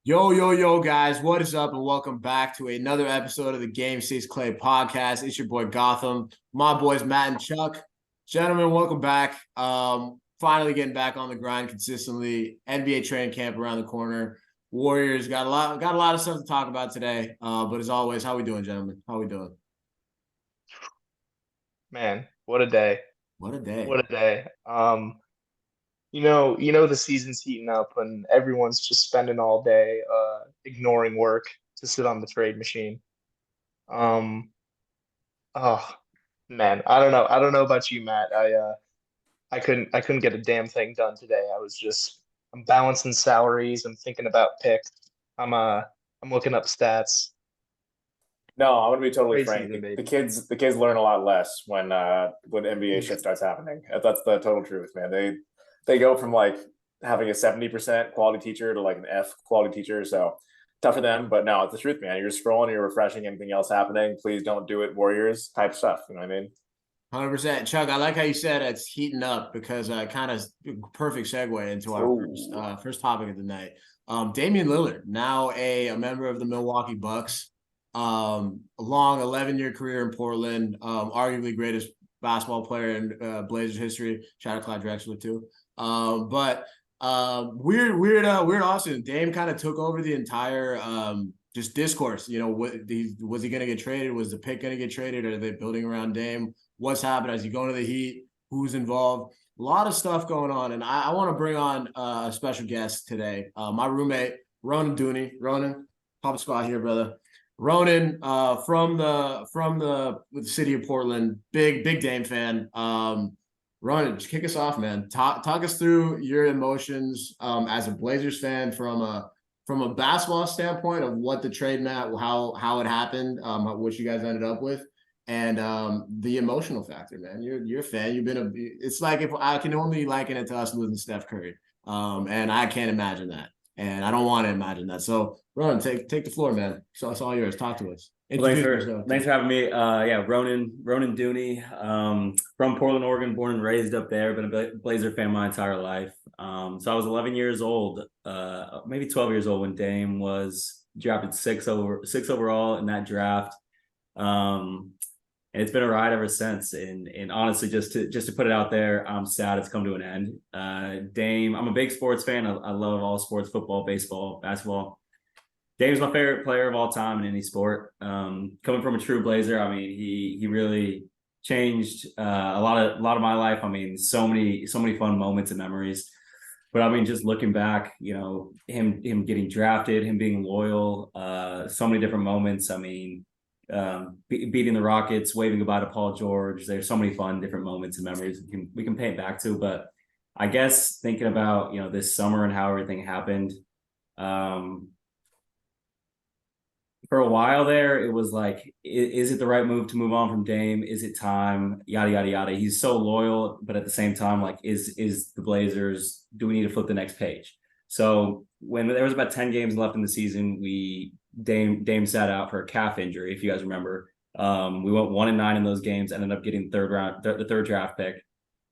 Yo, yo, yo, guys, what is up? And welcome back to another episode of the Game 6 Clay podcast. It's your boy Gautam, my boys Matt and Chuck. Gentlemen, welcome back. Finally getting back on the grind consistently. NBA training camp around the corner. Warriors got a lot of stuff to talk about today. But as always, how we doing, gentlemen? How we doing? Man, what a day. What a day. What a day. You know the season's heating up and everyone's just spending all day ignoring work to sit on the trade machine. Um, oh man, I don't know. I don't know about you, Matt. I couldn't get a damn thing done today. I'm balancing salaries, I'm thinking about picks. I'm uh I'm looking up stats. No, I'm gonna be totally Crazy frank. season, baby. The kids learn a lot less when NBA shit starts happening. That's the total truth, man. They go from like having a 70% quality teacher to like an F quality teacher. So tough for them, but no, it's the truth, man. You're scrolling, you're refreshing anything else happening. Please don't do it, Warriors type stuff. You know what I mean? 100%. Chuck, I like how you said it's heating up because kind of perfect segue into our first topic of the night. Damian Lillard, now a member of the Milwaukee Bucks. A long 11-year career in Portland, arguably greatest basketball player in Blazers history. Shout out Clyde Drexler too. But weird Austin. Dame kind of took over the entire just discourse. You know, was he going to get traded? Was the pick going to get traded? Are they building around Dame? What's happening? Is he going to the Heat? Who's involved? A lot of stuff going on, and I want to bring on a special guest today. My roommate Ronan Dooney. Ronan, pop a spot here, brother. Ronan, from the city of Portland, big Dame fan. Ronan, just kick us off, man. Talk us through your emotions as a Blazers fan from a basketball standpoint of what the trade meant, how it happened, what you guys ended up with, and the emotional factor, man. You're a fan. It's like if I can only liken it to us losing Steph Curry, and I can't imagine that, and I don't want to imagine that. So, Ronan, take the floor, man. So it's all yours. Talk to us. Well, thanks for having me. Yeah, Ronan Dooney, from Portland, Oregon, born and raised up there. Been a Blazer fan my entire life. So I was 11 years old, maybe 12 years old when Dame was drafted six overall in that draft. And it's been a ride ever since. And honestly, just to put it out there, I'm sad it's come to an end. Dame, I'm a big sports fan. I love all sports: football, baseball, basketball. Dame's my favorite player of all time in any sport. Coming from a true Blazer, I mean, he really changed a lot of my life. I mean, so many fun moments and memories. But I mean, just looking back, you know, him getting drafted, him being loyal, so many different moments. I mean, beating the Rockets, waving goodbye to Paul George. There's so many fun different moments and memories we can paint back to. But I guess thinking about, you know, this summer and how everything happened. For a while there, it was like, is it the right move to move on from Dame? Is it time? Yada, yada, yada. He's so loyal, but at the same time, like, is the Blazers, do we need to flip the next page? So when there was about 10 games left in the season, Dame sat out for a calf injury, if you guys remember. We went 1-9 in those games, ended up getting the third draft pick.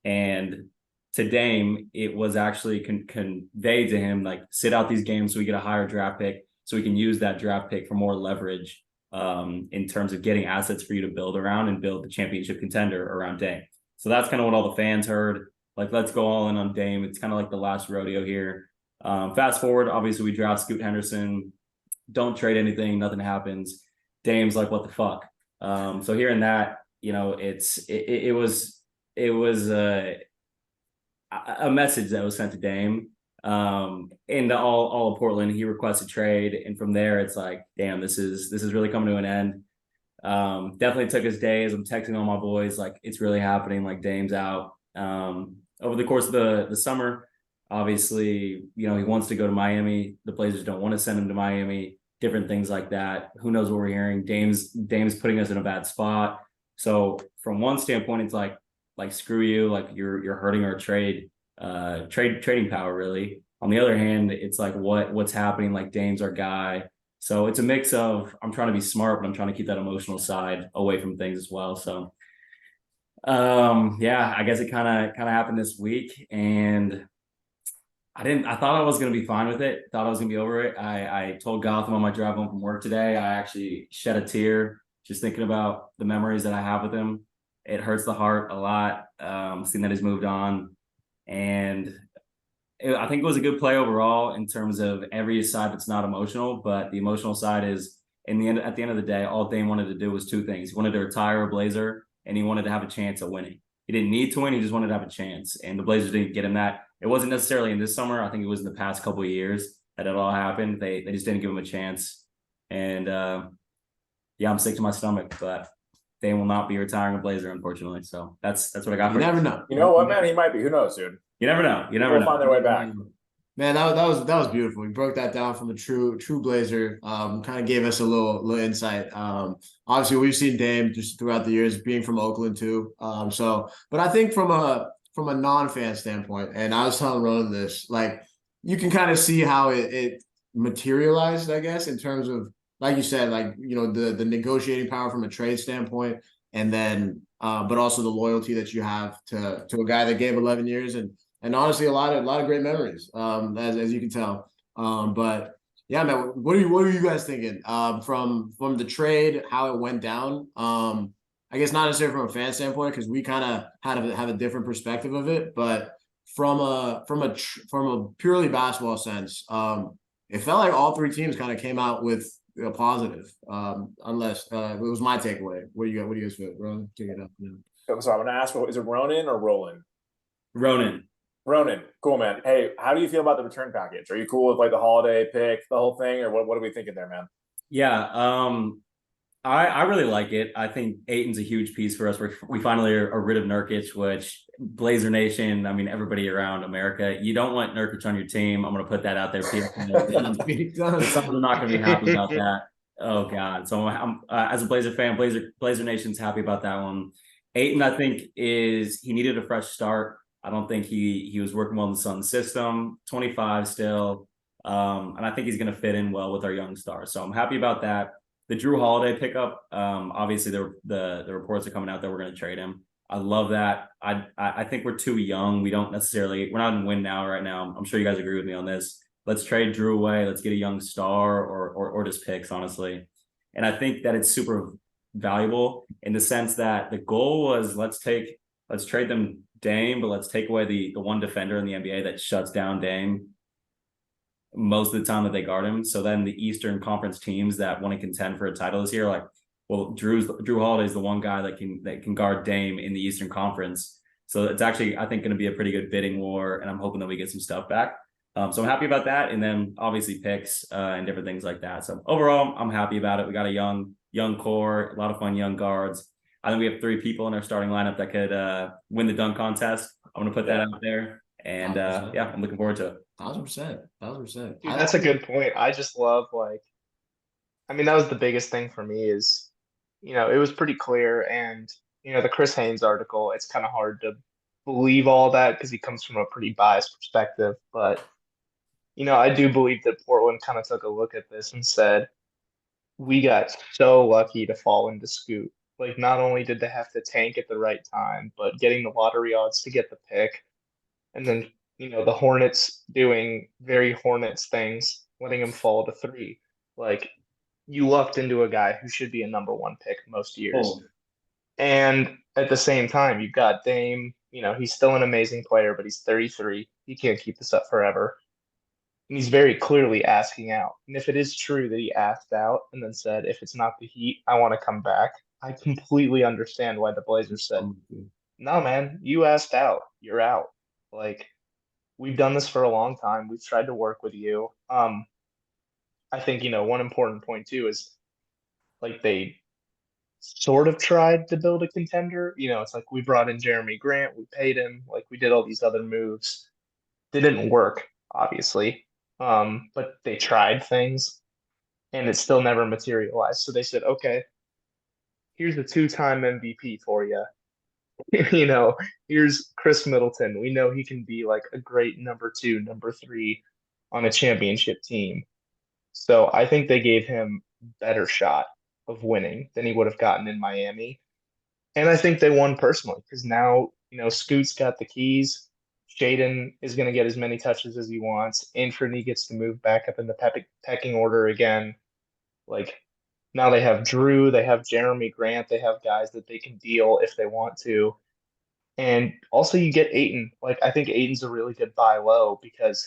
And to Dame, it was actually conveyed to him, like, sit out these games so we get a higher draft pick, so we can use that draft pick for more leverage in terms of getting assets for you to build around and build the championship contender around Dame. So that's kind of what all the fans heard. Like, let's go all in on Dame. It's kind of like the last rodeo here. Fast forward, obviously we draft Scoot Henderson. Don't trade anything. Nothing happens. Dame's like, what the fuck? So hearing that, you know, it was a message that was sent to Dame. Into all of Portland. He requested trade, and from there it's like, damn, this is really coming to an end. Definitely took his days. I'm texting all my boys like, it's really happening, like, Dame's out. Over the course of the summer, obviously, you know, he wants to go to Miami. The Blazers don't want to send him to Miami, different things like that. Who knows what we're hearing? Dame's putting us in a bad spot. So from one standpoint, it's like screw you, like you're hurting our trading power, really. On the other hand, it's like, what's happening? Like, Dame's our guy. So it's a mix of, I'm trying to be smart, but I'm trying to keep that emotional side away from things as well. So yeah, I guess it kind of happened this week, and I thought I was gonna be fine with it. Thought I was gonna be over it. I told Gotham on my drive home from work today. I actually shed a tear just thinking about the memories that I have with him. It hurts the heart a lot, seeing that he's moved on. And I think it was a good play overall in terms of every side that's not emotional, but the emotional side is at the end of the day, all Dame wanted to do was two things. He wanted to retire a Blazer and he wanted to have a chance of winning. He didn't need to win, he just wanted to have a chance. And the Blazers didn't get him that. It wasn't necessarily in this summer. I think it was in the past couple of years that it all happened. They just didn't give him a chance. And yeah, I'm sick to my stomach, but they will not be retiring a Blazer, unfortunately. So that's what I got You for never know. You know what, man? He might be. Who knows, dude? You never know. You never We'll know. find their way back. Man, that was beautiful. We broke that down from a true Blazer. Kind of gave us a little insight. Obviously we've seen Dame just throughout the years, being from Oakland too. But I think from a non-fan standpoint, and I was telling Ronan this, like you can kind of see how it materialized, I guess, in terms of, like you said, like, you know, the negotiating power from a trade standpoint, and then but also the loyalty that you have to a guy that gave 11 years and honestly a lot of great memories, as you can tell. But yeah, man, what are you guys thinking from the trade, how it went down? I guess not necessarily from a fan standpoint, because we kind of have a different perspective of it, but from a purely basketball sense, it felt like all three teams kind of came out with a positive, unless it was my takeaway. What do you guys feel? Ronan, take it up. Yeah. So I'm gonna ask, is it Ronan or Roland? Ronan. Ronan, cool, man. Hey, how do you feel about the return package? Are you cool with like the Holiday pick, the whole thing, or what are we thinking there, man? Yeah, I really like it. I think Ayton's a huge piece for us. We finally are rid of Nurkic, which Blazer Nation, I mean, everybody around America, you don't want Nurkic on your team. I'm going to put that out there. Someone's not going to be happy about that. Oh God. So I'm as a Blazer fan, Blazer Nation's happy about that one. Ayton, I think he needed a fresh start. I don't think he was working well in the Suns system. 25 still. And I think he's going to fit in well with our young stars. So I'm happy about that. The Jrue Holiday pickup, obviously the reports are coming out that we're going to trade him. I love that. I think we're too young. We're not in win now right now. I'm sure you guys agree with me on this. Let's trade Jrue away. Let's get a young star or just picks, honestly. And I think that it's super valuable in the sense that the goal was let's trade them Dame, but let's take away the one defender in the NBA that shuts down Dame most of the time that they guard him. So then the Eastern Conference teams that want to contend for a title this year, like, well, Jrue Holiday is the one guy that can guard Dame in the Eastern Conference. So it's actually, I think, going to be a pretty good bidding war, and I'm hoping that we get some stuff back. So I'm happy about that, and then obviously picks and different things like that. So overall, I'm happy about it. We got a young core, a lot of fun young guards. I think we have 3 people in our starting lineup that could win the dunk contest. I'm going to put that out there, and yeah, I'm looking forward to it. 1,000%. Dude, that's a good point. I just love, like, I mean, that was the biggest thing for me is, you know, it was pretty clear. And, you know, the Chris Haynes article, it's kind of hard to believe all that because he comes from a pretty biased perspective. But, you know, I do believe that Portland kind of took a look at this and said, we got so lucky to fall into Scoot. Like, not only did they have to tank at the right time, but getting the lottery odds to get the pick. And then, you know, the Hornets doing very Hornets things, letting him fall to 3. Like, you lucked into a guy who should be a number 1 pick most years. Oh. And at the same time, you've got Dame. You know, he's still an amazing player, but he's 33. He can't keep this up forever. And he's very clearly asking out. And if it is true that he asked out and then said, if it's not the Heat, I want to come back, I completely understand why the Blazers said, no, man, you asked out. You're out. Like, we've done this for a long time. We've tried to work with you. I think, you know, one important point too is, like, they sort of tried to build a contender. You know, it's like we brought in Jeremy Grant, we paid him, like we did all these other moves. They didn't work, obviously. But they tried things and it still never materialized. So they said, okay, here's a 2-time MVP for you. You know, here's Chris Middleton. We know he can be like a great number 2, number 3 on a championship team. So I think they gave him better shot of winning than he would have gotten in Miami. And I think they won personally because now, you know, Scoot's got the keys. Jaden is going to get as many touches as he wants. Anthony gets to move back up in the pecking order again. Like now they have Jrue, they have Jeremy Grant, they have guys that they can deal if they want to. And also you get Ayton. Like I think Ayton's a really good buy low because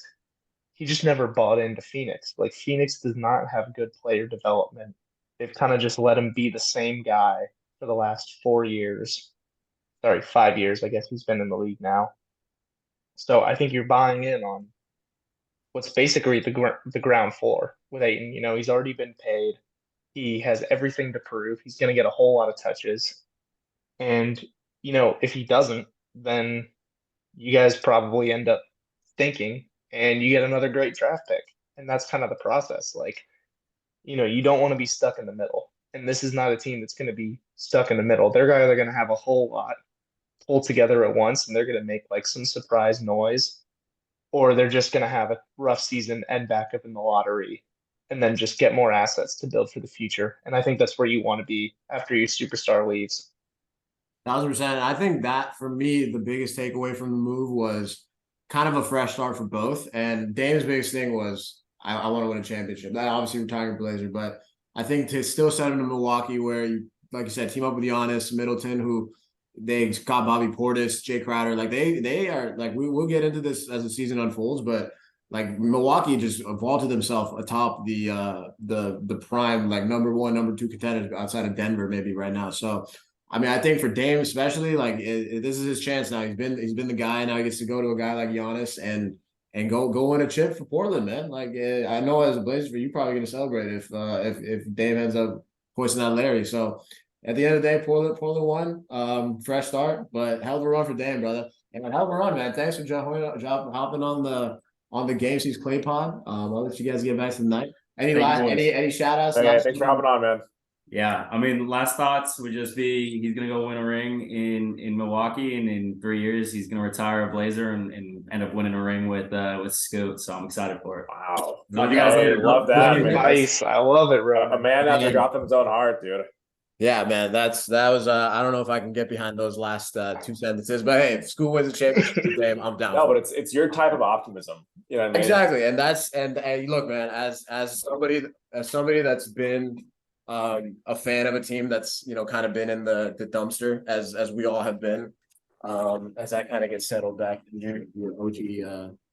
he just never bought into Phoenix. Like Phoenix does not have good player development. They've kind of just let him be the same guy for the last 4 years. Sorry, 5 years. I guess he's been in the league now. So I think you're buying in on what's basically the ground floor with Ayton. You know, he's already been paid. He has everything to prove. He's going to get a whole lot of touches. And, you know, if he doesn't, then you guys probably end up thinking and you get another great draft pick. And that's kind of the process. Like, you know, you don't want to be stuck in the middle. And this is not a team that's going to be stuck in the middle. They're either going to have a whole lot pull together at once and they're going to make like some surprise noise, or they're just going to have a rough season, end back up in the lottery, and then just get more assets to build for the future. And I think that's where you want to be after your superstar leaves. 1,000%. I think that for me, the biggest takeaway from the move was kind of a fresh start for both. And Dame's biggest thing was, I want to win a championship. That obviously retiring Blazer, but I think to still send him to Milwaukee, where you, like you said, team up with Giannis, Middleton, who they got Bobby Portis, Jay Crowder. Like they are like we'll get into this as the season unfolds, but like Milwaukee just vaulted themselves atop the prime like number one, number two contenders outside of Denver maybe right now. So I mean, I think for Dame especially, like this is his chance now. He's been the guy. Now he gets to go to a guy like Giannis and go win a chip for Portland, man. Like I know as a Blazers, you're probably going to celebrate if Dame ends up hoisting that Larry. So at the end of the day, Portland won. Fresh start, but hell of a run for Dame, brother. And hell of a run, man. Thanks for hopping on the Game Seas Clay Pod. I'll let you guys get back to the night. Any shout outs? Hey, thanks for hopping on, man. Yeah, I mean, last thoughts would just be he's gonna go win a ring in Milwaukee, and in 3 years he's gonna retire a Blazer and end up winning a ring with Scoot. So I'm excited for it. Wow, Love you guys I later. love that. Man. Nice, I love it, bro. A man after Gotham's own heart, dude. Yeah, man, that was I don't know if I can get behind those last two sentences, but hey, if Scoot wins a championship game, I'm down. No, but it's your type of optimism. You know what I mean? Exactly, and look, man, as somebody that's been a fan of a team that's kind of been in the dumpster as we all have been, as that kind of gets settled back in your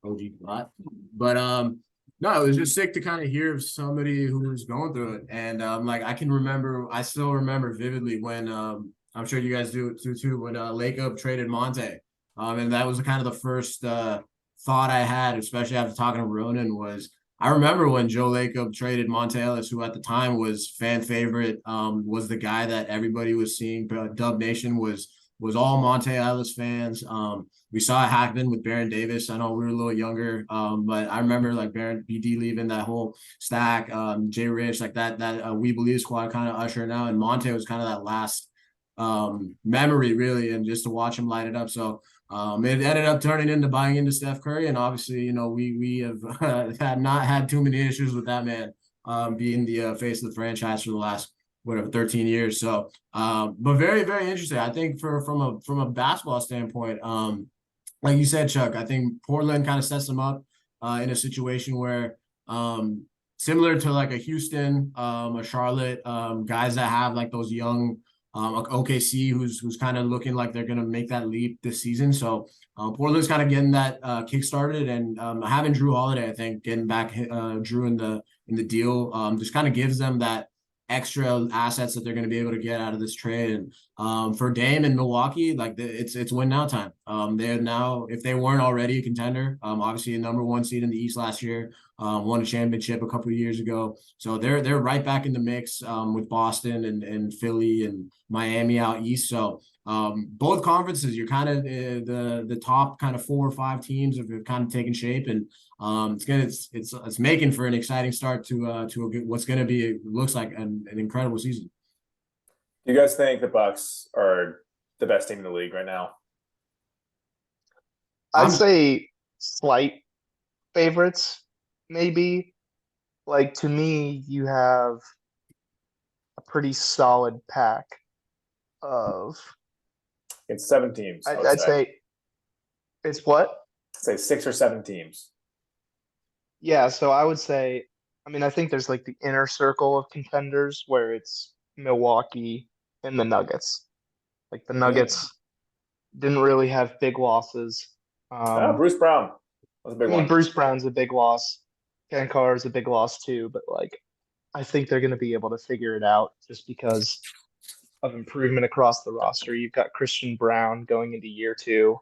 OG plot. But no, it was just sick to kind of hear of somebody who was going through it. And like I still remember vividly when I'm sure you guys do too, when Lacob traded Monte. And that was kind of the first thought I had, especially after talking to Ronan, was I remember when Joe Lacob traded Monte Ellis, who at the time was fan favorite, was the guy that everybody was seeing. Dub Nation was all Monte Ellis fans. We saw it happen with Baron Davis. I know we were a little younger, but I remember like Baron BD leaving that whole stack, Jay Rich, like that We Believe squad kind of ushering out, and Monte was kind of that last memory really, and just to watch him light it up. So it ended up turning into buying into Steph Curry, and obviously, we have had not had too many issues with that man being the face of the franchise for the last 13 years. So, but very, very interesting. I think from a basketball standpoint, like you said, Chuck, I think Portland kind of sets them up in a situation where similar to like a Houston, a Charlotte, guys that have like those young. OKC, who's kind of looking like they're going to make that leap this season. So Portland's kind of getting that kick started, and having Jrue Holiday, I think, getting back Jrue in the deal just kind of gives them that extra assets that they're going to be able to get out of this trade. And for Dame and Milwaukee, like it's win now time. They're now, if they weren't already a contender, obviously a number one seed in the East last year, won a championship a couple of years ago. So they're right back in the mix with Boston and Philly and Miami out East. So both conferences, you're kind of the top kind of 4 or 5 teams have kind of taken shape, and it's making for an exciting start to what's going to be, looks like an incredible season. Do you guys think the Bucks are the best team in the league right now? I'd say slight favorites, maybe. Like to me, you have a pretty solid pack of. It's 7 teams. I'd say it's what? say 6 or 7 teams. Yeah, so I would say, I mean, I think there's like the inner circle of contenders where it's Milwaukee and the Nuggets. Like the Nuggets didn't really have big losses. Bruce Brown was a big I mean, one. Bruce Brown's a big loss. Ken Carr is a big loss too, but like I think they're going to be able to figure it out just because of improvement across the roster. You've got Christian Brown going into year 2.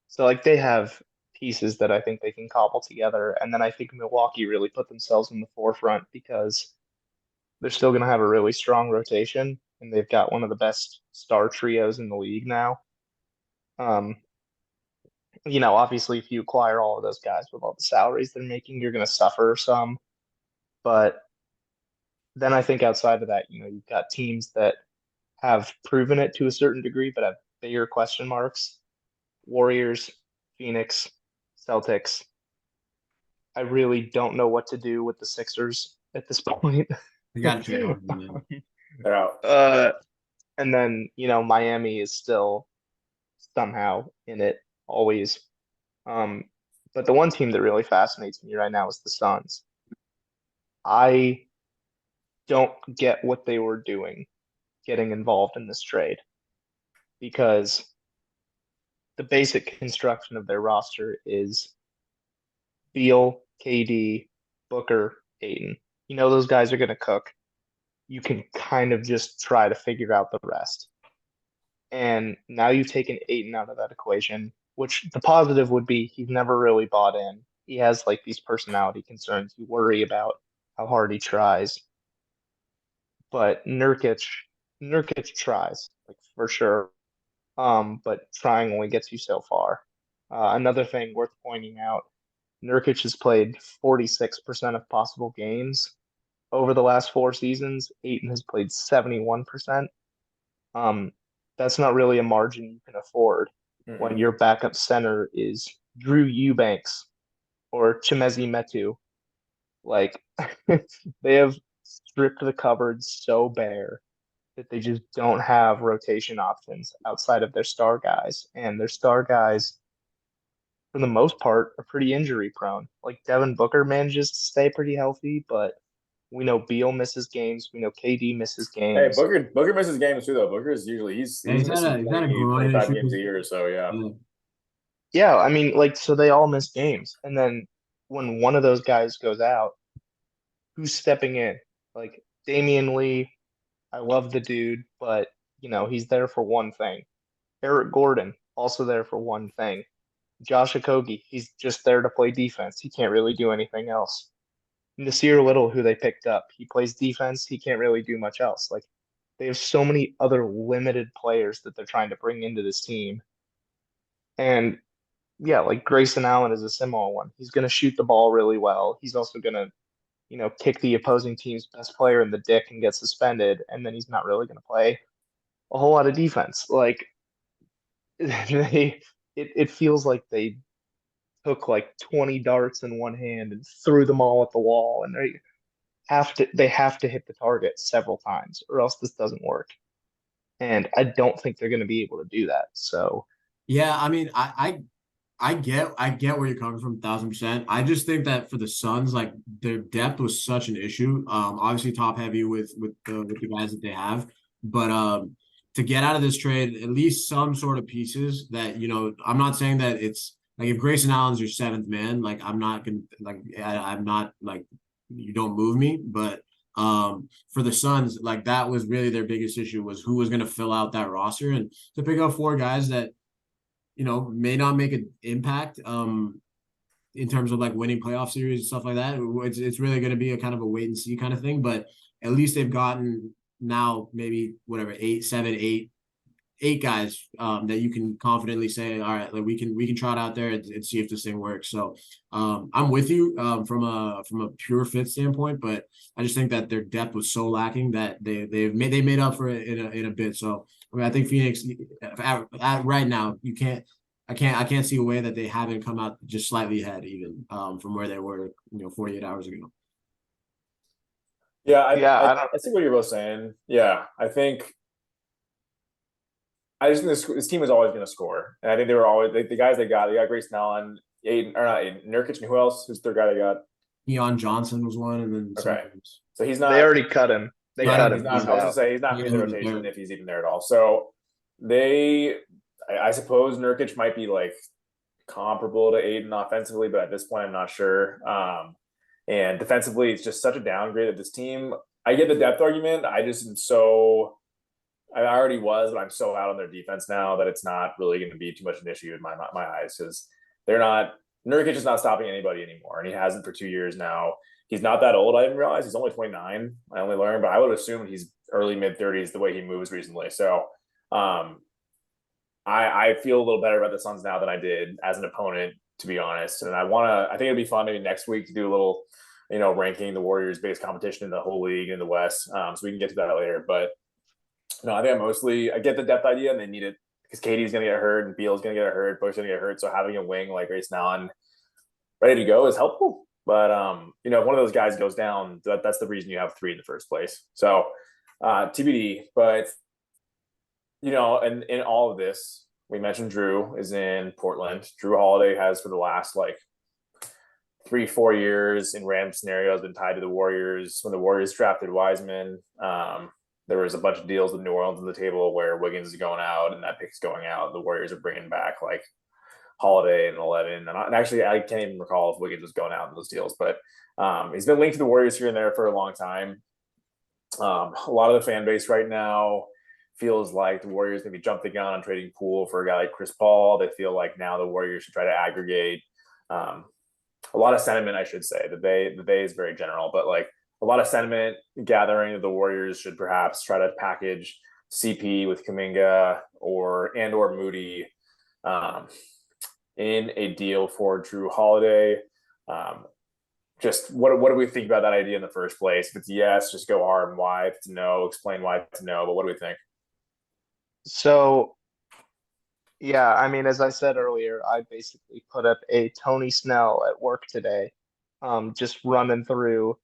So like they have pieces that I think they can cobble together. And then I think Milwaukee really put themselves in the forefront because they're still going to have a really strong rotation and they've got one of the best star trios in the league now. Um, obviously if you acquire all of those guys with all the salaries they're making, you're going to suffer some. But then I think outside of that, you've got teams that have proven it to a certain degree, but have bigger question marks. Warriors, Phoenix, Celtics. I really don't know what to do with the Sixers at this point. You got to trade on them, man. They're out. And then, Miami is still somehow in it always. But the one team that really fascinates me right now is the Suns. I don't get what they were doing getting involved in this trade because the basic construction of their roster is Beal, KD, Booker, Ayton. Those guys are going to cook. You can kind of just try to figure out the rest. And now you've taken Ayton out of that equation, which the positive would be he's never really bought in. He has like these personality concerns. You worry about how hard he tries. But Nurkic tries, like for sure. But trying only gets you so far. Another thing worth pointing out, Nurkic has played 46% of possible games over the last 4 seasons. Ayton has played 71%. That's not really a margin you can afford when your backup center is Drew Eubanks or Chimezi Metu. Like they have stripped the cupboard so bare that they just don't have rotation options outside of their star guys. And their star guys, for the most part, are pretty injury prone. Like Devin Booker manages to stay pretty healthy, but we know Beal misses games. We know KD misses games. Hey, Booker misses games too, though. Booker is usually he's missing 25 games a year or so. Yeah. Yeah, I mean, like, so they all miss games. And then when one of those guys goes out, who's stepping in? Like Damian Lee, I love the dude, but he's there for one thing. Eric Gordon, also there for one thing. Josh Okogie, he's just there to play defense. He can't really do anything else. Nasir Little, who they picked up, he plays defense. He can't really do much else. Like they have so many other limited players that they're trying to bring into this team. And yeah, like Grayson Allen is a similar one. He's going to shoot the ball really well. He's also going to, kick the opposing team's best player in the dick and get suspended. And then he's not really going to play a whole lot of defense. Like it feels like they took like 20 darts in one hand and threw them all at the wall, and they have to hit the target several times or else this doesn't work. And I don't think they're going to be able to do that. So yeah, I mean, I get where you're coming from 1,000%. I just think that for the Suns, like their depth was such an issue. Obviously top heavy with the guys that they have, but to get out of this trade, at least some sort of pieces that I'm not saying that it's like if Grayson Allen's your 7th man, like I'm not gonna I'm not like you don't move me, but for the Suns, like that was really their biggest issue was who was gonna fill out that roster, and to pick up 4 guys that may not make an impact in terms of like winning playoff series and stuff like that. It's really going to be a kind of a wait and see kind of thing, but at least they've gotten now maybe whatever 8 guys that you can confidently say, all right, like we can try it out there and see if this thing works. So I'm with you from a pure fit standpoint, but I just think that their depth was so lacking that they made up for it in a bit. So I mean, I think Phoenix at right now I can't see a way that they haven't come out just slightly ahead even from where they were 48 hours ago. Yeah, I see what you're both saying. Yeah, I just think this team is always going to score, and I think they were always the guys they got Grayson Allen. Aiden or not Aiden, Nurkic, and who else? Who's the third guy they got? Keon Johnson was one, and then Okay. something else. So he's They not. already cut him. They Yeah, cut he's him. not- He's I was gonna out. say he's not Yeah, in the they're- rotation if he's even there at all. So I suppose Nurkic might be like comparable to Aiden offensively, but at this point, I'm not sure. And defensively, it's just such a downgrade of this team. I get the depth argument. I just am so. I already was, but I'm so out on their defense now that it's not really going to be too much of an issue in my eyes because they're not. Nurkic is not stopping anybody anymore, and he hasn't for 2 years now. He's not that old. I didn't realize he's only 29. I only learned, but I would assume he's early mid-30s the way he moves recently. So, I feel a little better about the Suns now than I did as an opponent, to be honest. And I think it'd be fun maybe next week to do a little, ranking the Warriors based competition in the whole league in the West. So we can get to that later. But no, I think I get the depth idea, and they need it because Katie's going to get hurt and Beal's going to get hurt, Bush's going to get hurt. So having a wing like Grayson Allen ready to go is helpful. But if one of those guys goes down, that's the reason you have 3 in the first place. So TBD. But and in all of this, we mentioned Jrue is in Portland. Jrue Holiday has for the last 3-4 years in random scenarios been tied to the Warriors. When the Warriors drafted Wiseman, there was a bunch of deals with New Orleans on the table where Wiggins is going out and that pick's going out. The Warriors are bringing back Holiday and 11. And actually, I can't even recall if Wiggins was going out in those deals, but he's been linked to the Warriors here and there for a long time. A lot of the fan base right now feels like the Warriors maybe jumped the gun on trading Poole for a guy like Chris Paul. They feel like now the Warriors should try to aggregate. A lot of sentiment, I should say. The Bay is very general, but a lot of sentiment gathering that the Warriors should perhaps try to package CP with Kuminga or Moody in a deal for Jrue Holiday. Just what do we think about that idea in the first place? If it's yes, just go hard and why. If it's no, explain why it's no. But what do we think? So, yeah, I mean, as I said earlier, I basically put up a Tony Snell at work today, just running through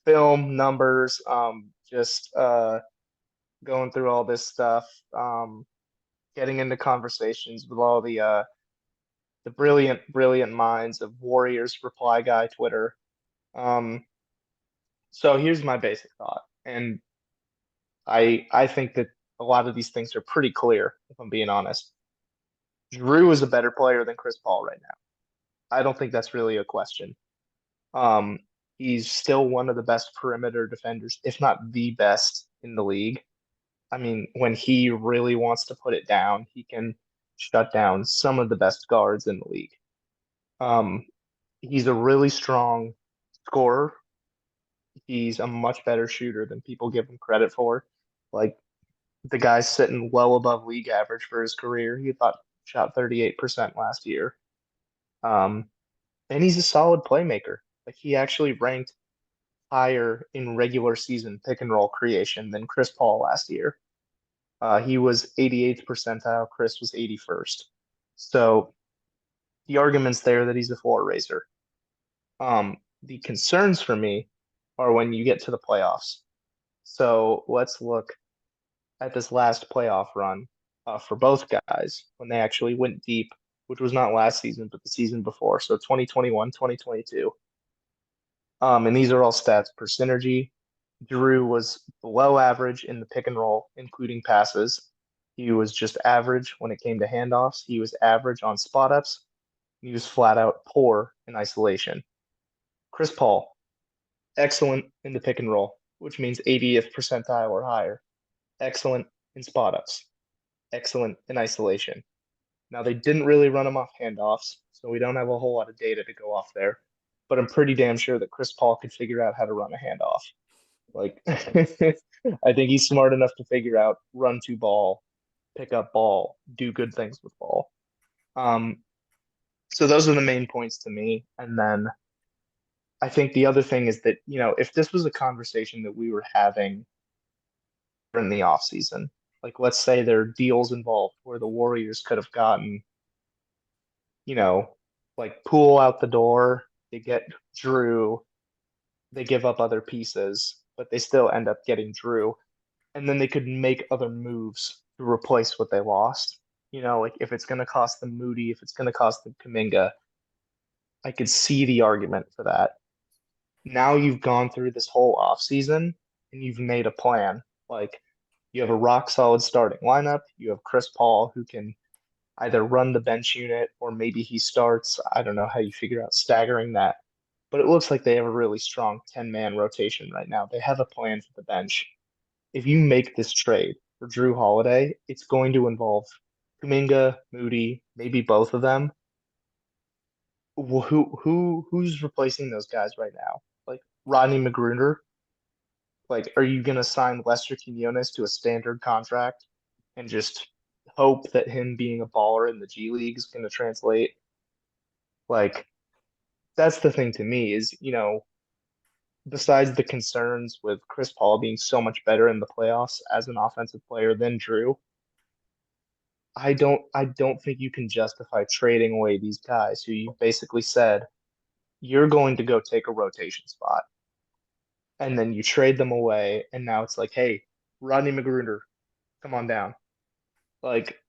film numbers, just going through all this stuff, getting into conversations with all the brilliant minds of Warriors reply guy Twitter. So here's my basic thought, and I think that a lot of these things are pretty clear, if I'm being honest. Jrue is a better player than Chris Paul right now. I don't think that's really a question. He's still one of the best perimeter defenders, if not the best in the league. I mean, when he really wants to put it down, he can shut down some of the best guards in the league. He's a really strong scorer. He's a much better shooter than people give him credit for. The guy's sitting well above league average for his career. He shot 38% last year. And he's a solid playmaker. He actually ranked higher in regular season pick and roll creation than Chris Paul last year. He was 88th percentile. Chris was 81st. So the argument's there that he's a floor raiser. The concerns for me are when you get to the playoffs. So let's look at this last playoff run for both guys when they actually went deep, which was not last season, but the season before. So 2021, 2022. And these are all stats per synergy. Jrue was below average in the pick and roll, including passes. He was just average when it came to handoffs. He was average on spot ups. He was flat out poor in isolation. Chris Paul, excellent in the pick and roll, which means 80th percentile or higher. Excellent in spot ups. Excellent in isolation. Now, they didn't really run him off handoffs, so we don't have a whole lot of data to go off there. But I'm pretty damn sure that Chris Paul could figure out how to run a handoff. I think he's smart enough to figure out run to ball, pick up ball, do good things with ball. So those are the main points to me. And then I think the other thing is that, if this was a conversation that we were having in the offseason, let's say there are deals involved where the Warriors could have gotten, Poole out the door, they get Jrue, they give up other pieces, but they still end up getting Jrue. And then they could make other moves to replace what they lost. If it's going to cost them Moody, if it's going to cost them Kuminga, I could see the argument for that. Now you've gone through this whole offseason and you've made a plan. Like you have a rock solid starting lineup. You have Chris Paul who can either run the bench unit or maybe he starts. I don't know how you figure out staggering that. But it looks like they have a really strong 10-man rotation right now. They have a plan for the bench. If you make this trade for Jrue Holiday, it's going to involve Kuminga, Moody, maybe both of them. Who's replacing those guys right now? Like Rodney McGruder? Like, are you gonna sign Lester Quinones to a standard contract and just hope that him being a baller in the G League is gonna translate? Like, that's the thing to me is, besides the concerns with Chris Paul being so much better in the playoffs as an offensive player than Jrue, I don't think you can justify trading away these guys who you basically said you're going to go take a rotation spot. And then you trade them away, and now it's like, hey, Rodney McGruder, come on down. Like,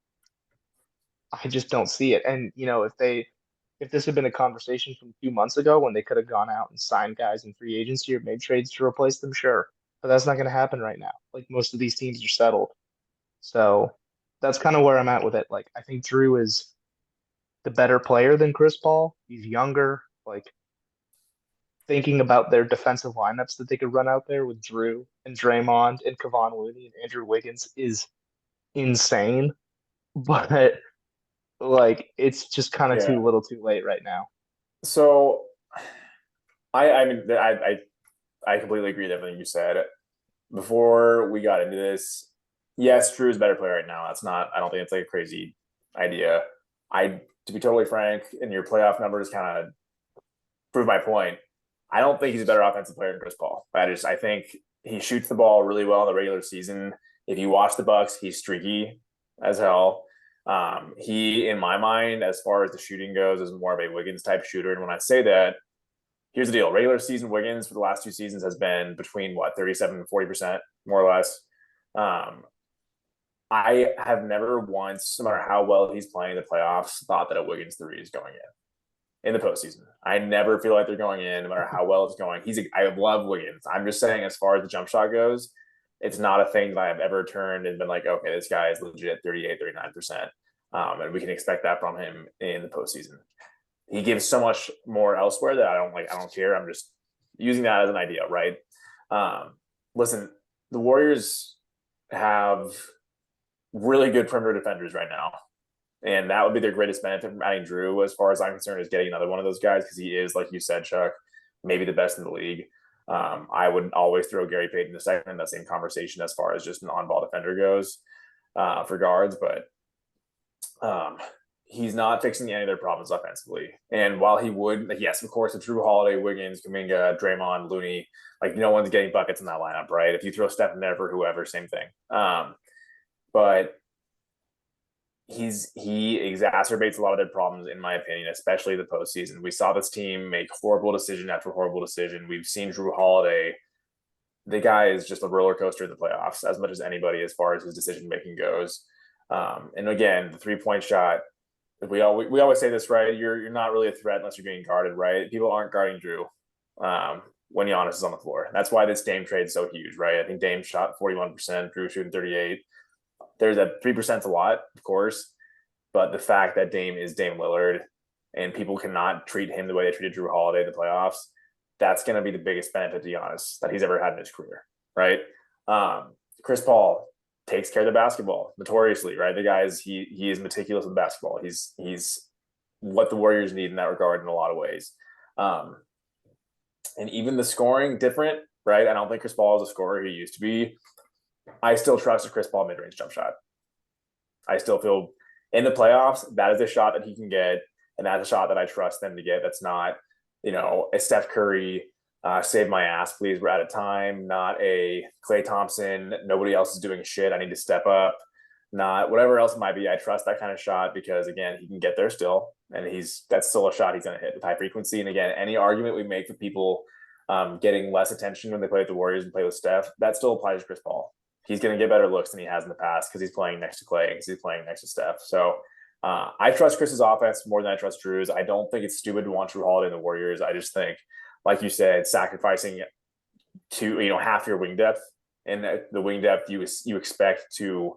I just don't see it. And if this had been a conversation from 2 months ago when they could have gone out and signed guys in free agency or made trades to replace them, sure. But that's not going to happen right now. Like most of these teams are settled. So that's kind of where I'm at with it. Like, I think Jrue is the better player than Chris Paul. He's younger. Like, thinking about their defensive lineups that they could run out there with Jrue and Draymond and Kevon Looney and Andrew Wiggins is insane. But like it's just kind of Yeah. too little too late right now. So I mean I completely agree with everything you said. Before we got into this, yes, Jrue is a better player right now. I don't think it's like a crazy idea. To be totally frank, and your playoff numbers kind of prove my point. I don't think he's a better offensive player than Chris Paul. I think he shoots the ball really well in the regular season. If you watch the Bucks, he's streaky as hell. He, in my mind, as far as the shooting goes, is more of a Wiggins type shooter. And when I say that, here's the deal: regular season Wiggins for the last 2 seasons has been between 37 and 40%, more or less. I have never once, no matter how well he's playing in the playoffs, thought that a Wiggins 3 is going in the postseason. I never feel like they're going in, no matter how well it's going. I love Wiggins. I'm just saying, as far as the jump shot goes, it's not a thing that I've ever turned and been like, okay, this guy is legit 38, 39%. And we can expect that from him in the postseason. He gives so much more elsewhere that I don't care. I'm just using that as an idea, right? Listen, the Warriors have really good perimeter defenders right now. And that would be their greatest benefit from adding Jrue, as far as I'm concerned, is getting another one of those guys, because he is, like you said, Chuck, maybe the best in the league. I would always throw Gary Payton II in that same conversation as far as just an on-ball defender goes for guards, but he's not fixing any of their problems offensively. And while he would, yes, of course, it's Jrue Holiday, Wiggins, Kuminga, Draymond, Looney, no one's getting buckets in that lineup, right? If you throw Steph in there for whoever, same thing. But he exacerbates a lot of their problems, in my opinion, especially the postseason. We saw this team make horrible decision after horrible decision. We've seen Jrue Holiday. The guy is just a roller coaster in the playoffs as much as anybody, as far as his decision making goes. And again, the 3-point shot. We always say this, right? You're not really a threat unless you're getting guarded, right? People aren't guarding Jrue when Giannis is on the floor. That's why this Dame trade is so huge, right? I think Dame shot 41%, Jrue shooting 38%. There's that 3% a lot, of course, but the fact that Dame is Dame Lillard and people cannot treat him the way they treated Jrue Holiday in the playoffs, that's going to be the biggest benefit, to be honest, that he's ever had in his career, right? Chris Paul takes care of the basketball notoriously, right? The guy he is meticulous with basketball. He's what the Warriors need in that regard in a lot of ways. And even the scoring, different, right? I don't think Chris Paul is a scorer he used to be. I still trust a Chris Paul mid-range jump shot. I still feel in the playoffs, that is a shot that he can get, and that's a shot that I trust them to get. That's not, a Steph Curry, save my ass, please, we're out of time, not a Klay Thompson, nobody else is doing shit, I need to step up, not whatever else it might be. I trust that kind of shot because, again, he can get there still, and that's still a shot he's going to hit with high frequency. And again, any argument we make for people getting less attention when they play with the Warriors and play with Steph, that still applies to Chris Paul. He's going to get better looks than he has in the past because he's playing next to Klay and because he's playing next to Steph. So I trust Chris's offense more than I trust Jrue's. I don't think it's stupid to want Jrue Holiday in the Warriors. I just think, like you said, sacrificing half your wing depth, and the wing depth you expect to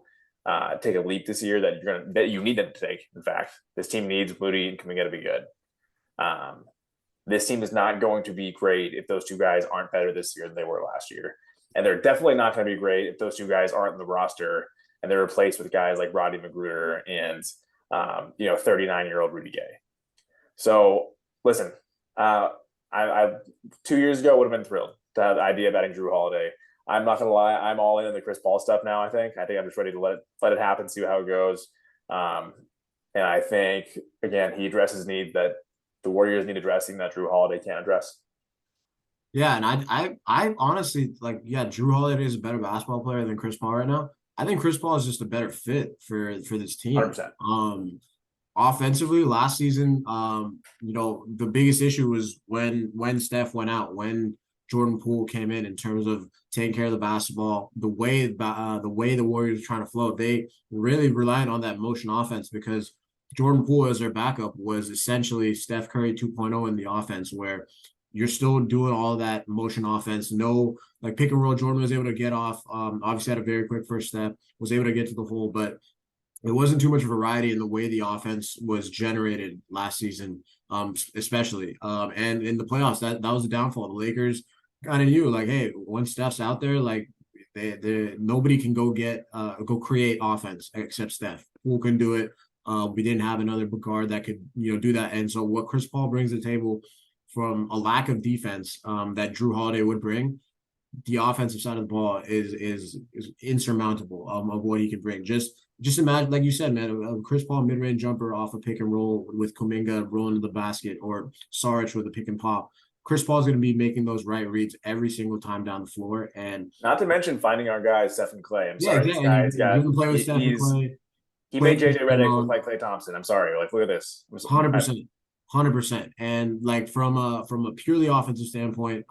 take a leap this year that you need them to take. In fact, this team needs Moody and Kuminga to be good. This team is not going to be great if those two guys aren't better this year than they were last year, and they're definitely not going to be great if those two guys aren't in the roster and they're replaced with guys like Rodney McGruder and 39-year-old Rudy Gay. So listen, I 2 years ago would have been thrilled to have the idea of adding Jrue Holiday. I'm not gonna lie, I'm all in on the Chris Paul stuff now. I think I'm just ready to let it happen, see how it goes. And I think again he addresses needs that the Warriors need addressing that Jrue Holiday can't address. Yeah, and I honestly Jrue Holiday is a better basketball player than Chris Paul right now. I think Chris Paul is just a better fit for this team. 100%. Offensively, last season, the biggest issue was when Steph went out, when Jordan Poole came in terms of taking care of the basketball, the way the Warriors were trying to float, they really relied on that motion offense because Jordan Poole as their backup was essentially Steph Curry 2.0 in the offense, where you're still doing all that motion offense. No, like pick and roll, Jordan was able to get off. Obviously had a very quick first step, was able to get to the hole, but it wasn't too much variety in the way the offense was generated last season, especially. And in the playoffs, that was the downfall. The Lakers kind of knew, like, hey, once Steph's out there, like nobody can go create offense except Steph. Who can do it? We didn't have another guard that could, do that. And so what Chris Paul brings to the table from a lack of defense that Jrue Holiday would bring, the offensive side of the ball is insurmountable of what he can bring. Just imagine, like you said, man, a Chris Paul mid-range jumper off a pick and roll with Kuminga rolling to the basket or Saric with a pick and pop. Chris Paul's going to be making those right reads every single time down the floor. And not to mention finding our guys, Steph and Clay. I'm sorry, exactly. this guy's got play with Steph and Clay. He made JJ Redick look like Klay Thompson. I'm sorry. Like, look at this. 100%. And like from a purely offensive standpoint,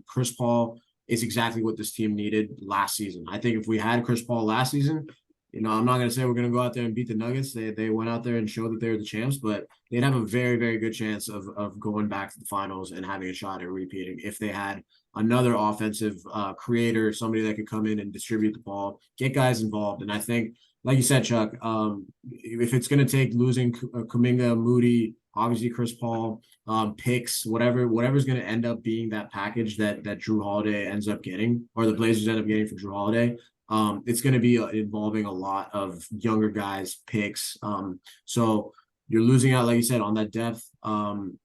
Chris Paul is exactly what this team needed last season. I think if we had Chris Paul last season, I'm not going to say we're going to go out there and beat the Nuggets. They went out there and showed that they're the champs, but they'd have a very, very good chance of going back to the finals and having a shot at repeating if they had another offensive creator, somebody that could come in and distribute the ball, get guys involved. And I think, like you said, Chuck, if it's going to take losing Kuminga, Moody, obviously Chris Paul, picks, whatever's going to end up being that package that Jrue Holiday ends up getting, or the Blazers end up getting for Jrue Holiday, it's going to be involving a lot of younger guys, picks. So you're losing out, like you said, on that depth.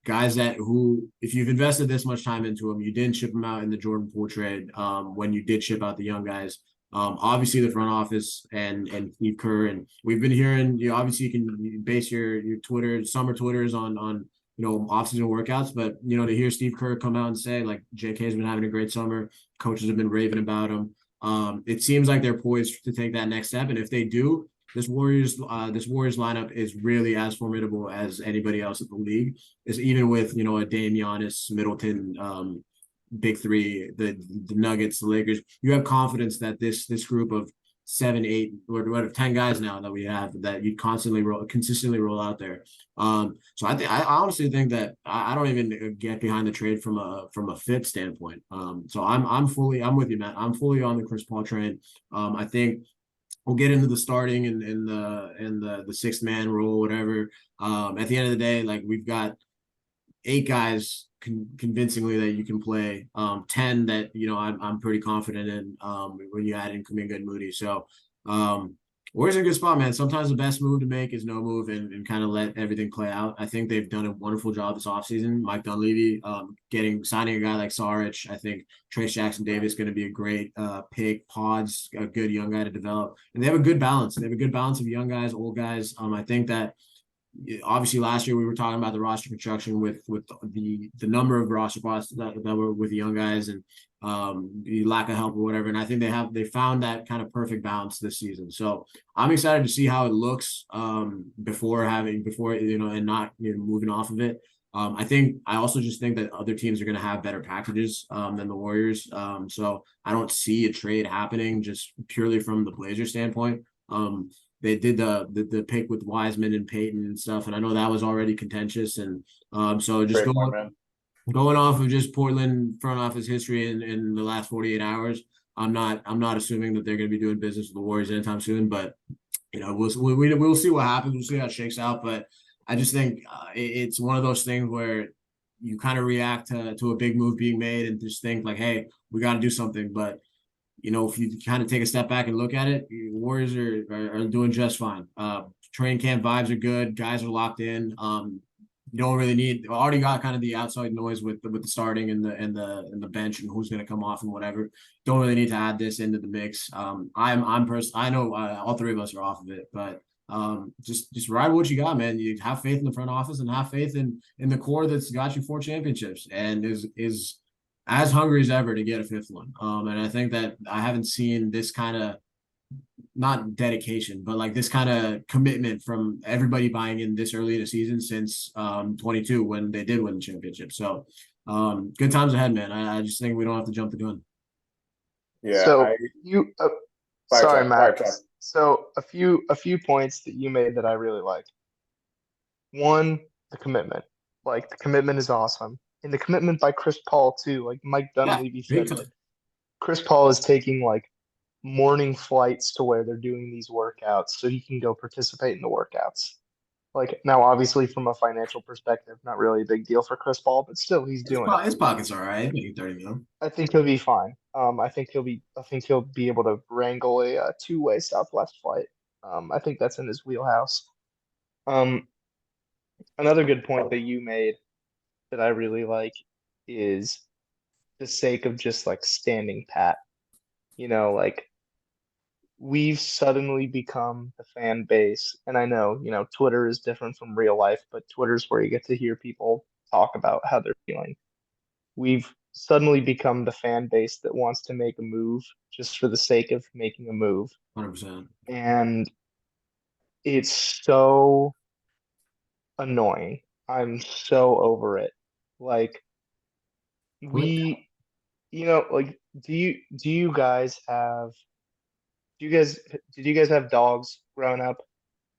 Guys who, if you've invested this much time into them, you didn't ship them out in the Jordan Poole trade. When you did ship out the young guys, obviously the front office and Steve Kerr, and we've been hearing, obviously you can base your Twitter, summer Twitters on off-season workouts, but to hear Steve Kerr come out and say, like, JK's been having a great summer, coaches have been raving about him. It seems like they're poised to take that next step, and if they do, this Warriors lineup is really as formidable as anybody else in the league. Is even with a Dame, Giannis, Middleton, big three, the Nuggets, the Lakers. You have confidence that this group of 7, 8, or 10 guys now that we have, that you consistently roll out there. So I honestly think that I don't even get behind the trade from a fit standpoint. So I'm with you, Matt. I'm fully on the Chris Paul train. I think we'll get into the starting and the sixth man role, whatever. At the end of the day, like, we've got 8 guys convincingly that you can play, 10 that I'm pretty confident in when you add in Kuminga and Moody. So Warriors in a good spot, man. Sometimes the best move to make is no move and kind of let everything play out. I think they've done a wonderful job this offseason. Mike Dunleavy signing a guy like Saric. I think Trace Jackson-Davis is going to be a great pick. Pod's a good young guy to develop. And they have a good balance. They have a good balance of young guys, old guys. I think that obviously last year we were talking about the roster construction with the number of roster spots that were with the young guys and the lack of help or whatever, and I think they found that kind of perfect balance this season. So I'm excited to see how it looks before and not moving off of it. I also just think that other teams are going to have better packages than the Warriors, so I don't see a trade happening just purely from the Blazers standpoint. they did the pick with Wiseman and Peyton and stuff, and I know that was already contentious. And so just Trade point, man. going off of just Portland front office history in the last 48 hours, I'm not assuming that they're going to be doing business with the Warriors anytime soon. But we'll see what happens. We'll see how it shakes out. But I just think it's one of those things where you kind of react to a big move being made and just think like, hey, we got to do something. But if you kind of take a step back and look at it, Warriors are doing just fine. Training camp vibes are good. Guys are locked in. You don't really need. Already got kind of the outside noise with the starting and the bench and who's going to come off and whatever. Don't really need to add this into the mix. I know all three of us are off of it, but just ride what you got, man. You have faith in the front office and have faith in the core that's got you 4 championships and is as hungry as ever to get a 5th one. And I think that I haven't seen this kind of, not dedication, but like this kind of commitment from everybody buying in this early in the season since 22 when they did win the championship. So good times ahead, man. I just think we don't have to jump the gun. Yeah. So sorry, Matt. Matt. So a few points that you made that I really like. One, the commitment. Like the commitment is awesome. And the commitment by Chris Paul too. Like Mike Dunleavy said, like Chris Paul is taking like morning flights to where they're doing these workouts so he can go participate in the workouts. Like now, obviously, from a financial perspective, not really a big deal for Chris Paul, but still, he's doing it. His pocket's all right. Making 30 mil. I think he'll be fine. I think he'll be able to wrangle a two-way Southwest flight. I think that's in his wheelhouse. Another good point that you made that I really like is the sake of just like standing pat. Like we've suddenly become the fan base, and I know, Twitter is different from real life, but Twitter's where you get to hear people talk about how they're feeling. We've suddenly become the fan base that wants to make a move just for the sake of making a move. 100%. And it's so annoying. I'm so over it. Like like do you guys did you guys have dogs growing up?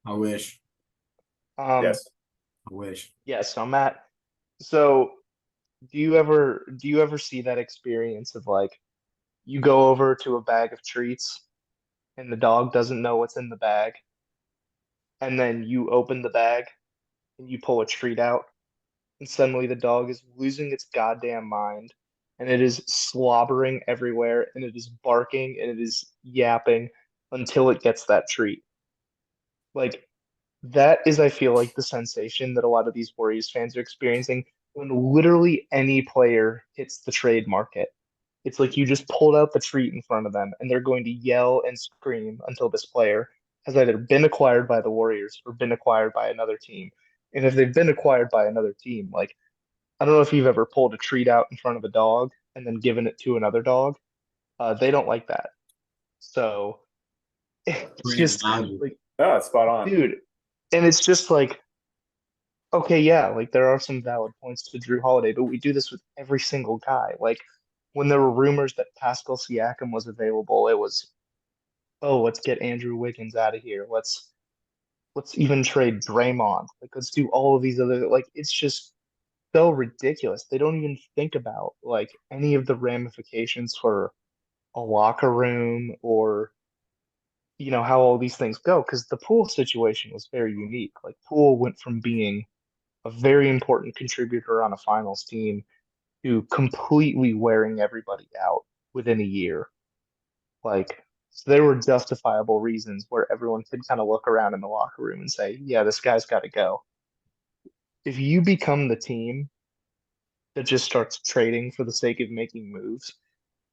I wish. Yes. I wish. Yes, so Matt. So do you ever see that experience of like you go over to a bag of treats and the dog doesn't know what's in the bag, and then you open the bag and you pull a treat out, and suddenly the dog is losing its goddamn mind, and it is slobbering everywhere, and it is barking, and it is yapping until it gets that treat. Like, that is, I feel like, the sensation that a lot of these Warriors fans are experiencing when literally any player hits the trade market. It's like you just pulled out the treat in front of them, and they're going to yell and scream until this player has either been acquired by the Warriors or been acquired by another team. And if they've been acquired by another team, like, I don't know if you've ever pulled a treat out in front of a dog and then given it to another dog. They don't like that. So it's just like, no, it's spot on, dude. And it's just like, okay, yeah, like there are some valid points to Jrue Holiday, but we do this with every single guy. Like when there were rumors that Pascal Siakam was available, it was, oh, let's get Andrew Wiggins out of here. Let's even trade Draymond. Like let's do all of these other, like it's just so ridiculous. They don't even think about like any of the ramifications for a locker room or how all these things go, because the Poole situation was very unique. Like Poole went from being a very important contributor on a finals team to completely wearing everybody out within a year. Like, so there were justifiable reasons where everyone could kind of look around in the locker room and say, yeah, this guy's got to go. If you become the team that just starts trading for the sake of making moves,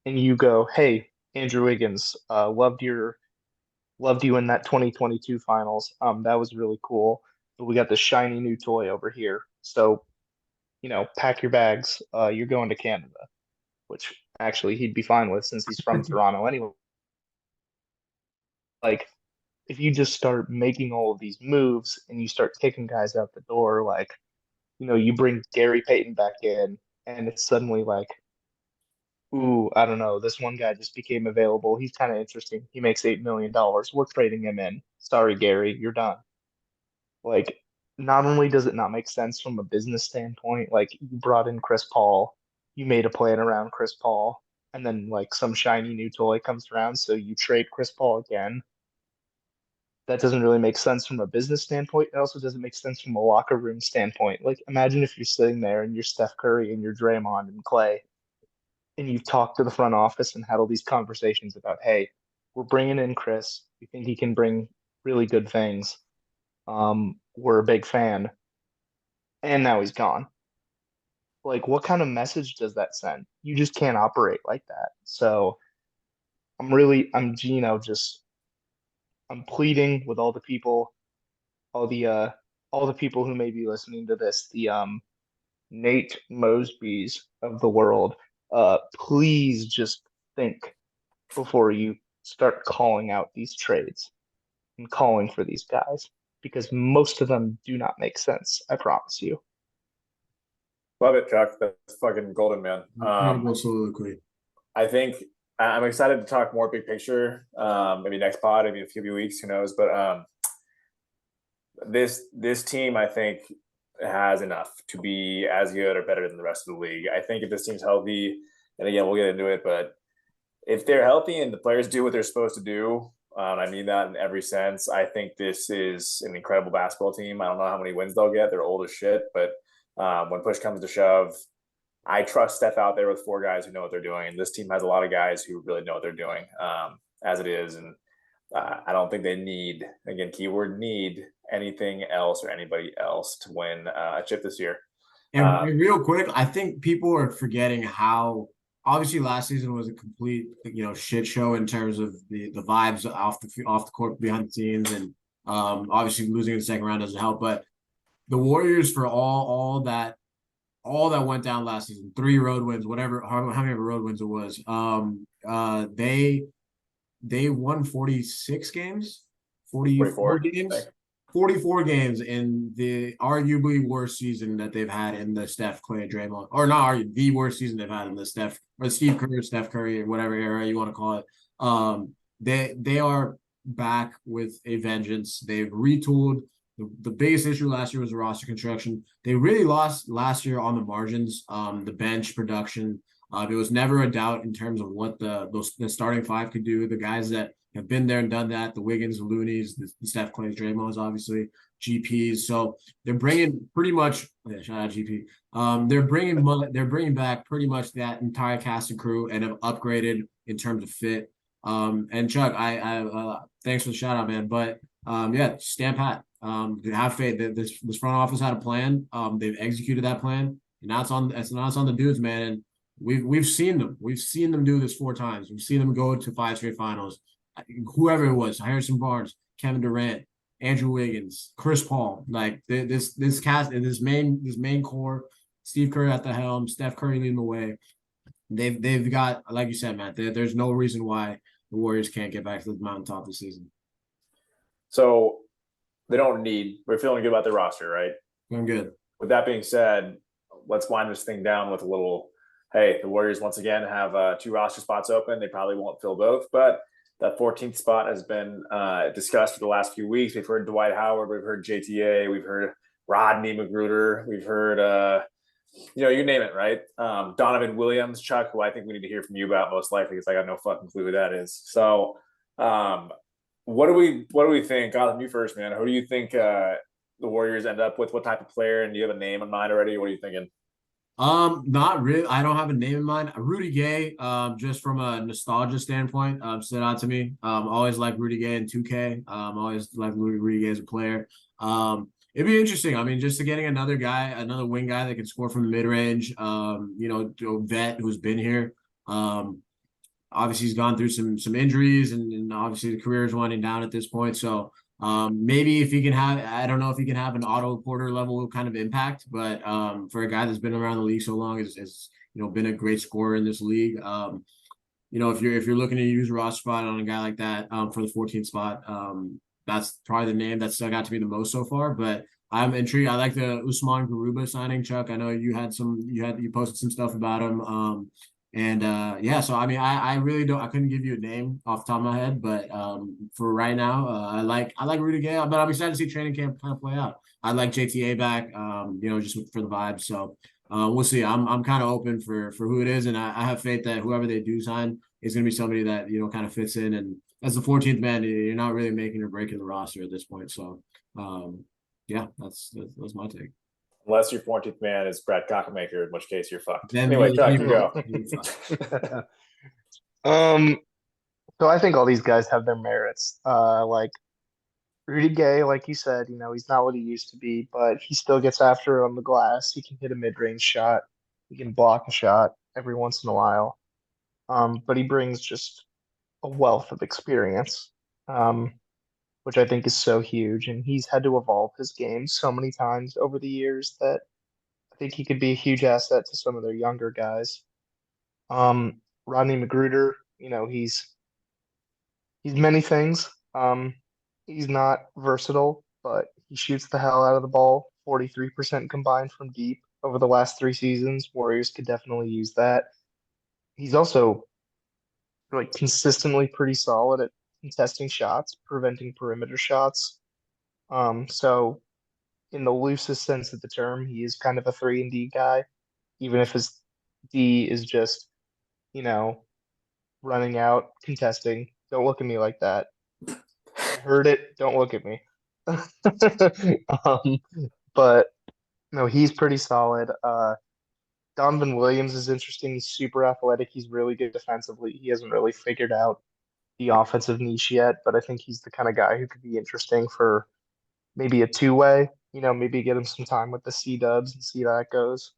and you go, hey, Andrew Wiggins, loved you in that 2022 finals. That was really cool. But we got this shiny new toy over here. So, pack your bags. You're going to Canada, which actually he'd be fine with since he's from Toronto anyway. Like, if you just start making all of these moves and you start kicking guys out the door, like, you bring Gary Payton back in, and it's suddenly like, ooh, I don't know. This one guy just became available. He's kind of interesting. He makes $8 million. We're trading him in. sorry, Gary, you're done. Like, not only does it not make sense from a business standpoint, like you brought in Chris Paul, you made a plan around Chris Paul, and then like some shiny new toy comes around, so you trade Chris Paul again. That doesn't really make sense from a business standpoint. It also doesn't make sense from a locker room standpoint. Like, imagine if you're sitting there and you're Steph Curry and you're Draymond and Clay, and you've talked to the front office and had all these conversations about, hey, we're bringing in Chris. We think he can bring really good things. We're a big fan, and now he's gone. Like, what kind of message does that send? You just can't operate like that. So just I'm pleading with all the uh all the people who may be listening to this, the Nate Mosbys of the world, please just think before you start calling out these trades and calling for these guys because most of them do not make sense. I promise you. Love it, Chuck. That's fucking golden, man. Incredible soliloquy. I think I'm excited to talk more big picture. Maybe next pod, maybe in a few weeks, who knows? But this team, I think, has enough to be as good or better than the rest of the league. I think if this team's healthy, and again, we'll get into it, but if they're healthy and the players do what they're supposed to do, I mean that in every sense, I think this is an incredible basketball team. I don't know how many wins they'll get. They're old as shit, but when push comes to shove, I trust Steph out there with 4 guys who know what they're doing. And this team has a lot of guys who really know what they're doing as it is. And I don't think they need, again, keyword need, anything else or anybody else to win a chip this year. And real quick, I think people are forgetting how obviously last season was a complete, shit show in terms of the vibes off the court, behind the scenes, and obviously losing in the second round doesn't help. But the Warriors, for all that went down last season, 3 road wins, whatever, how many road wins it was, they won 46 games, 44 games. 44 games in the arguably worst season that they've had in the Steph, Clay, Draymond, or not the worst season they've had in the Steph Curry, or whatever era you want to call it. They are back with a vengeance. They've retooled. The biggest issue last year was the roster construction. They really lost last year on the margins, the bench production. There was never a doubt in terms of what the starting 5 could do. The guys that have been there and done that, the Wiggins, the Loonies, the Steph, Clay, Draymonds, obviously, GPs. So they're bringing pretty much, shout out GP. They're bringing back pretty much that entire cast and crew and have upgraded in terms of fit. And Chuck, I thanks for the shout out, man. But yeah, stand pat. Have faith. This front office had a plan. They've executed that plan, and now it's on the dudes, man. And we've seen them. We've seen them do this 4 times. We've seen them go to 5 straight finals. Whoever it was, Harrison Barnes, Kevin Durant, Andrew Wiggins, Chris Paul, like this cast, this main core, Steve Kerr at the helm, Steph Curry leading the way. They've got, like you said, Matt. There's no reason why the Warriors can't get back to the mountaintop this season. So we're feeling good about the roster, right? Feeling good. With that being said, let's wind this thing down with a little, hey, the Warriors once again have 2 roster spots open. They probably won't fill both, but that 14th spot has been discussed for the last few weeks. We've heard Dwight Howard, we've heard JTA, we've heard Rodney Magruder, we've heard, you name it, right? Donovan Williams, Chuck, who I think we need to hear from you about most likely, because I got no fucking clue who that is. So, what do we think? Gautam, you first, man. Who do you think the Warriors end up with? What type of player? And do you have a name in mind already? What are you thinking? Not really. I don't have a name in mind. Rudy Gay, just from a nostalgia standpoint, stood out to me. Always liked Rudy Gay in 2K. Always liked Rudy Gay as a player. It'd be interesting. I mean, just to getting another wing guy that can score from the mid range. Vet who's been here. Obviously he's gone through some injuries, and obviously the career is winding down at this point. So maybe if he can have, I don't know if he can have an Otto Porter level kind of impact, but for a guy that's been around the league so long, has been a great scorer in this league. If you're looking to use a roster spot on a guy like that for the 14th spot, that's probably the name that stuck out to me the most so far. But I'm intrigued. I like the Usman Garuba signing, Chuck. I know you posted some stuff about him. And yeah, so I mean, I really don't. I couldn't give you a name off the top of my head, but for right now, I like Rudy Gay, but I'm excited to see training camp kind of play out. I like JTA back, just for the vibes. So we'll see. I'm kind of open for who it is, and I have faith that whoever they do sign is going to be somebody that kind of fits in. And as the 14th man, you're not really making or breaking the roster at this point. So yeah, that's my take. Unless your 14th man is Brad Cockamaker, in which case you're fucked. Then Anyway, Chuck, you will. go. So I think all these guys have their merits. Like Rudy Gay, like you said, he's not what he used to be, but he still gets after it on the glass. He can hit a mid-range shot. He can block a shot every once in a while. But he brings just a wealth of experience, which I think is so huge. And he's had to evolve his game so many times over the years that I think he could be a huge asset to some of their younger guys. Rodney Magruder, he's many things. He's not versatile, but he shoots the hell out of the ball. 43% combined from deep over the last 3 seasons. Warriors could definitely use that. He's also like consistently pretty solid at contesting shots, preventing perimeter shots. So in the loosest sense of the term, he is kind of a 3-and-D guy, even if his D is just, you know, running out, contesting. Don't look at me like that. I heard it. Don't look at me. um, but no, he's pretty solid. Donovan Williams is interesting. He's super athletic. He's really good defensively. He hasn't really figured out the offensive niche yet, but I think he's the kind of guy who could be interesting for maybe a two-way. Maybe get him some time with the C Dubs and see how that goes.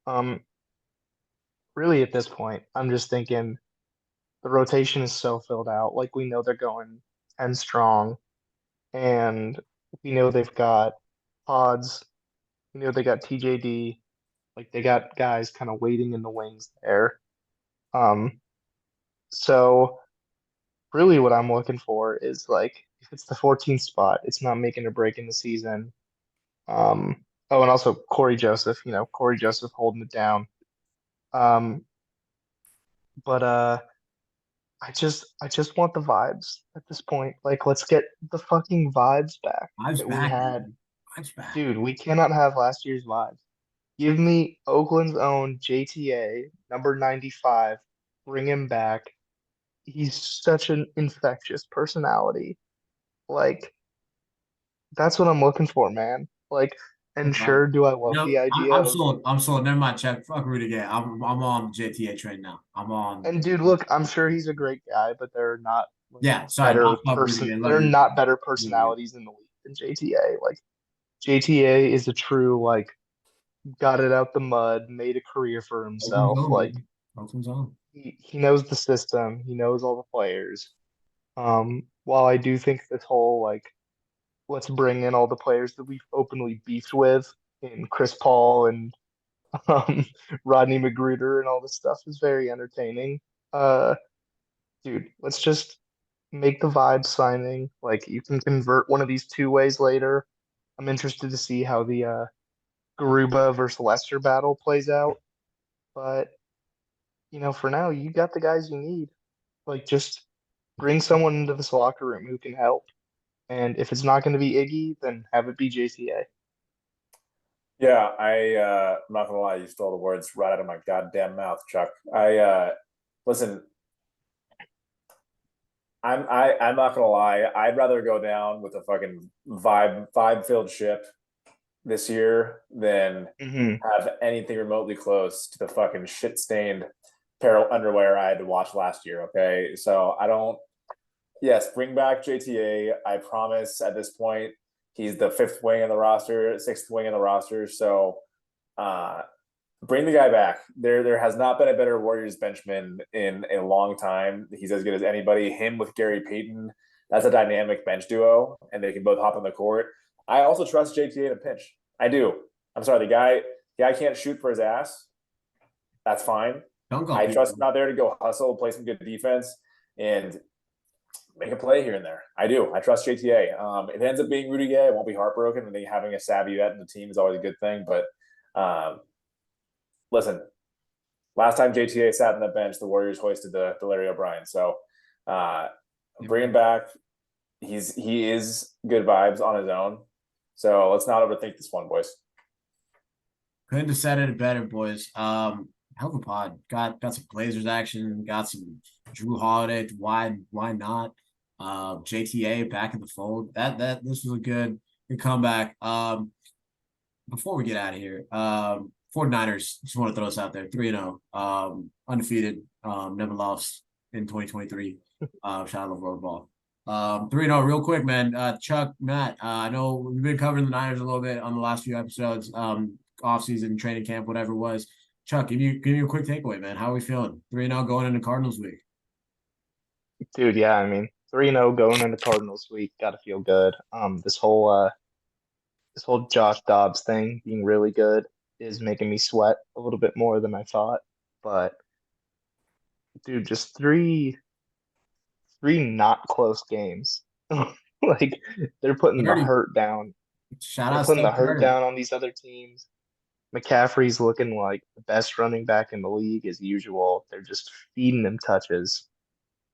Um, Really at this point, I'm just thinking the rotation is so filled out. Like we know they're going 10 strong, and we know they've got pods. We know they got TJD. Like they got guys kind of waiting in the wings there. Um, so really what I'm looking for is like if it's the 14th spot, it's not making or breaking the season. Oh, and also Corey Joseph, Corey Joseph holding it down. Um, but I just want the vibes at this point. Like let's get the fucking vibes back Vibes that we back, had. dude. Vibes back. Dude, we cannot have last year's vibes. Give me Oakland's own JTA, number 95. Bring him back. He's such an infectious personality. Like, that's what I'm looking for, man. Like, and sure, do I love the idea I'm of, sold. I'm sold. Never mind. Check. Fuck Rudy Gay. I'm on JTA train now. I'm on. and dude, look, I'm sure he's a great guy, but there are not like Yeah. Sorry. Not fuck Rudy Gay. there Love are you. not better Yeah. personalities in the league than JTA. Like, JTA is a true, like, got it out the mud, made a career for Oakland's himself. on, Like, baby. Oakland's on. he knows the system, he knows all the players. While I do think this whole like let's bring in all the players that we've openly beefed with in Chris Paul and um, Rodney Magruder and all this stuff is very entertaining. Uh, dude, let's just make the vibe signing. Like you can convert one of these two ways later. I'm interested to see how the Garuba versus Lester battle plays out. But for now, you got the guys you need. Like just bring someone into this locker room who can help. And if it's not going to be Iggy, then have it be JTA. Yeah, I'm not gonna lie, you stole the words right out of my goddamn mouth, Chuck. Listen, I'm not gonna lie, I'd rather go down with a fucking vibe filled ship this year than have anything remotely close to the fucking shit stained apparel underwear I had to watch last year. Okay, so I don't. Yes, bring back JTA. I promise. At this point, he's the sixth wing in the roster. So, bring the guy back. There has not been a better Warriors benchman in a long time. He's as good as anybody. Him with Gary Payton, that's a dynamic bench duo, and they can both hop on the court. I also trust JTA in a pinch. I do. I'm sorry, the guy can't shoot for his ass. That's fine. I trust him out there to go hustle, play some good defense, and make a play here and there. I do. I trust JTA. If it ends up being Rudy Gay, I won't be heartbroken. I think having a savvy vet in the team is always a good thing. But listen, last time JTA sat on the bench, the Warriors hoisted the Larry O'Brien. So bring him back. He is good vibes on his own. So let's not overthink this one, boys. Couldn't have said it better, boys. Hell of a pod. Got some Blazers action. Got some Jrue Holiday. Why not? JTA back in the fold. This was a good comeback. Before we get out of here, 49ers, just want to throw us out there. 3-0. Undefeated. Never lost in 2023. Shout out to Road Ball. 3-0 real quick, man. Chuck, Matt, I know we've been covering the Niners a little bit on the last few episodes. Off-season, training camp, whatever it was. Chuck, give me a quick takeaway, man. How are we feeling? 3-0 going into Cardinals week. Dude, yeah, I mean, 3-0 going into Cardinals week, gotta feel good. This whole Josh Dobbs thing being really good is making me sweat a little bit more than I thought. But dude, just three not close games. Like they're putting the hurt down. Shout They're out putting the Steph hurt Curry. down on these other teams. McCaffrey's looking like the best running back in the league as usual. They're just feeding him touches.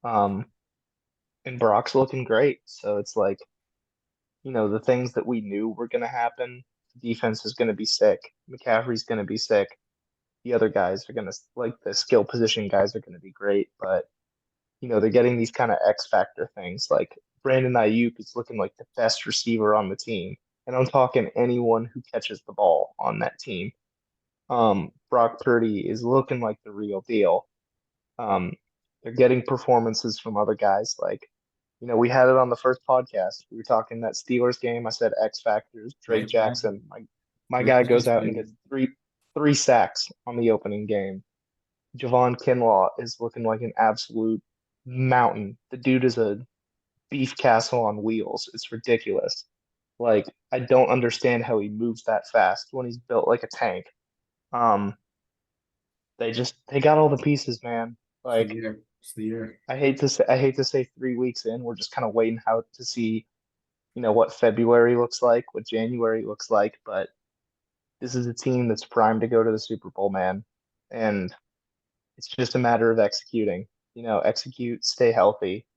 And Brock's looking great. So it's like, the things that we knew were going to happen. Defense is going to be sick. McCaffrey's going to be sick. The other guys are going to, like the skill position guys are going to be great. But, they're getting these kind of X factor things. Like Brandon Ayuk is looking like the best receiver on the team. And I'm talking anyone who catches the ball on that team. Brock Purdy is looking like the real deal. They're getting performances from other guys. Like, we had it on the first podcast. We were talking that Steelers game. I said X factors. Drake Jackson. My guy goes out and gets three sacks on the opening game. Javon Kinlaw is looking like an absolute mountain. The dude is a beef castle on wheels. It's ridiculous. Like, I don't understand how he moves that fast when he's built like a tank. They got all the pieces, man. Like, it's the year. I hate to say 3 weeks in, we're just kind of waiting out to see, what February looks like, what January looks like, but this is a team that's primed to go to the Super Bowl, man. And it's just a matter of executing. Execute, stay healthy.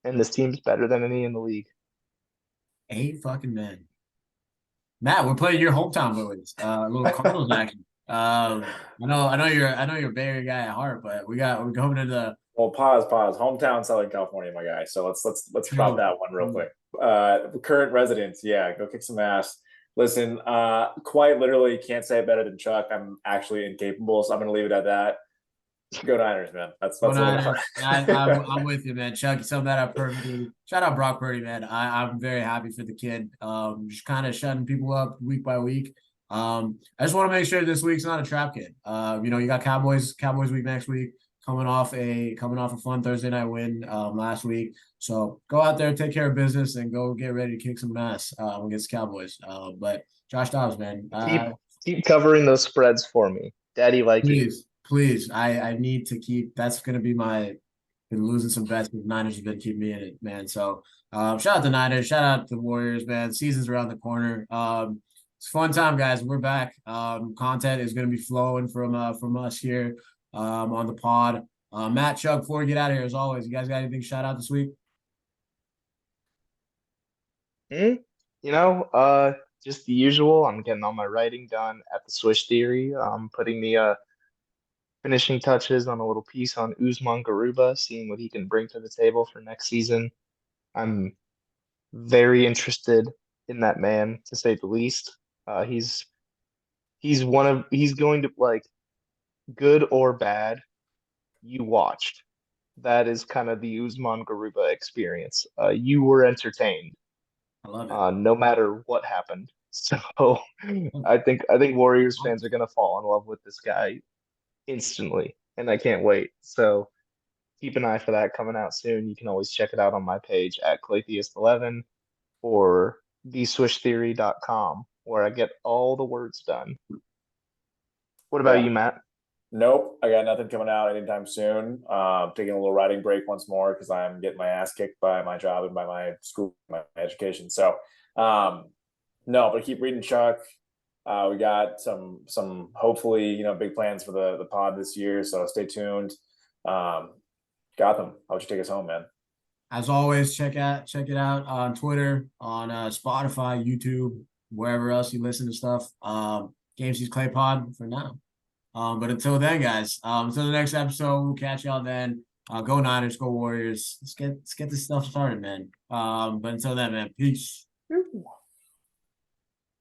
And this team's better than any in the league. Fucking man. Matt, we're playing your hometown boys. A little Cardinals action. I know you're a Bay Area guy at heart, but we're coming into the Pause. Hometown Southern California, my guy. So let's drop that one real quick. Current residents, yeah, go kick some ass. Listen, quite literally can't say it better than Chuck. I'm actually incapable, so I'm gonna leave it at that. Go Niners, man. That's I'm with you, man. Chuck, you summed that up perfectly. Shout out Brock Purdy, man. I'm very happy for the kid. Just kind of shutting people up week by week. I just want to make sure this week's not a trap kid. You got Cowboys week next week, coming off a fun Thursday night win last week. So go out there, take care of business, and go get ready to kick some ass against the Cowboys. But Josh Dobbs, man, keep covering those spreads for me, Daddy. Like please. I need to keep. That's going to be been losing some bets, but the Niners have been keeping me in it, man. So shout out the Niners, shout out the Warriors, man. Season's around the corner. It's a fun time, guys. We're back. Content is going to be flowing from us here on the pod. Matt, Chuck, before we get out of here, as always, you guys got anything to shout out this week? Just the usual. I'm getting all my writing done at the Swish Theory. I'm putting the finishing touches on a little piece on Usman Garuba, seeing what he can bring to the table for next season. I'm very interested in that man, to say the least. He's going to, like, good or bad, you watched. That is kind of the Usman Garuba experience. You were entertained. I love it. No matter what happened. So I think Warriors fans are gonna fall in love with this guy instantly, and I can't wait. So keep an eye for that coming out soon. You can always check it out on my page at Claytheist11 or theswishtheory.com, where I get all the words done. What about you, Matt? Nope, I got nothing coming out anytime soon. Taking a little writing break once more because I'm getting my ass kicked by my job and by my school, my education. So, no, but keep reading Chuck. We got some hopefully big plans for the pod this year. So stay tuned. Gotham, how would you take us home, man? As always, check it out on Twitter, on Spotify, YouTube, wherever else you listen to stuff. Game Sees Clay Pod for now. But until then, guys, until the next episode, we'll catch y'all then. Go Niners, go Warriors. Let's get this stuff started, man. But until then, man, peace.